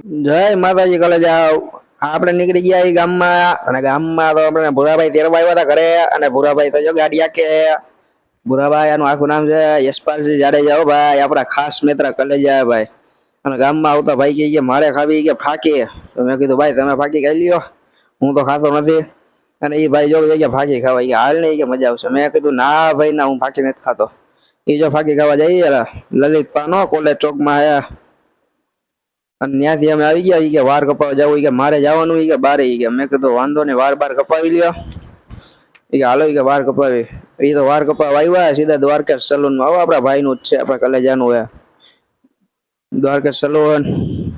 જય માતાજી કલેજ આપણે નીકળી ગયા એ ગામમાં અને ગામમાં તો આપણે ભૂરાભાઈ તેરવા આવ્યા હતા ઘરે અને ભૂરાભાઈ તો જો ગાડી કે ભૂરાભાઈ આનું આખું નામ છે યશપાલસિંહ જાડેજા હો ભાઈ આપણા ખાસ મિત્ર કલેજા ભાઈ અને ગામમાં આવતા ભાઈ કે મારે ખાવી કે ફાકી તો મેં કીધું ભાઈ તમે ફાકી ખાઈ લ્યો હું તો ખાતો નથી અને એ ભાઈ જો કે ફાકી ખાવા કે હાલ નહીં કે મજા આવશે મેં કીધું ના ભાઈ ના હું ફાકી નથી ખાતો એ જો ફાકી ખાવા જઈએ લલિત પાનો કોલેજ ચોકમાં હે અને ત્યાંથી અમે આવી ગયા કે વાર કપાવા જવું કે મારે જવાનું કે બારે કે મેં કીધું વાંધો નહીં વાર બાર કપાવી લ્યો કે હાલો કે વાર કપાવી એ તો વાર કપાવા આવ્યા સીધા દ્વારકા સલૂનમાં આવો આપણા ભાઈનું જ છે આપણા કલેજાનું હે દ્વારકા સલૂન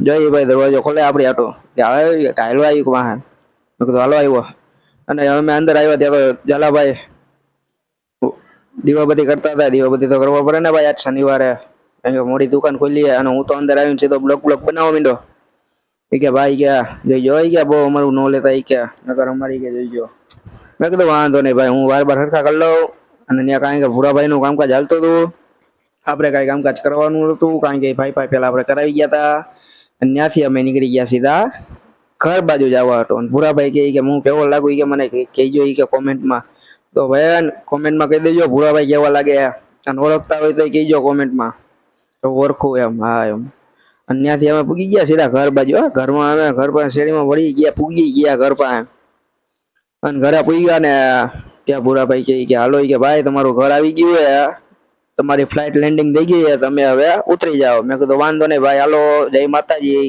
જય ભાઈ દરવાજો ખોલે આપણી આટો હાલો આવ્યું વાહન મેં કીધું હાલો આવ્યો અને અમે અંદર આવ્યા ત્યાં તો ઝાલાભાઈ દીવાબત્તી કરતા હતા દીવાબત્તી તો કરવા પડે ને ભાઈ આજ શનિવારે મોડી દુકાન ખોલી અને હું તો અંદર આવીને સીધો બ્લોક બનાવવા માંડ્યો કે ભાઈ ગયા જોઈજો ગયા બહુ અમારું નો લેતા કે નકર અમારી કે જોઈજો મેં કીધું વાંધો નહીં ભાઈ હું વાર બાર હરખા કરી લઉં અને ત્યાં કાંઈ કે ભૂરાભાઈ નું કામકાજ હાલતું હતું આપણે કાંઈ કામકાજ કરવાનું હતું કારણ કે ભાઈ પેલા આપણે કરાવી ગયા હતા અને ત્યાંથી અમે નીકળી ગયા સીધા ઘર બાજુ જવા હતો અને ભૂરાભાઈ કે હું કેવો લાગુ કે મને કહેજો કે કોમેન્ટમાં તો ભાઈ કોમેન્ટમાં કહી દેજો ભૂરાભાઈ કેવા લાગે અને ઓળખતા હોય તો કહેજો કોમેન્ટમાં તો ઓળખું એમ હા એમ અને ત્યાંથી અમે પૂગી ગયા સીધા ઘર બાજુ ઘરમાં અમે ઘર પાસે શેરીમાં વળી ગયા પૂગી ગયા ઘર પાસે અને ઘરે પૂગ્યા ને ત્યાં ભૂરાભાઈ કે હાલો કે ભાઈ તમારું ઘર આવી ગયું હે તમારી ફ્લાઇટ લેન્ડિંગ થઈ ગઈ છે તમે હવે ઉતરી જાઓ મેં કીધું વાંધો નહીં ભાઈ હાલો જય માતાજી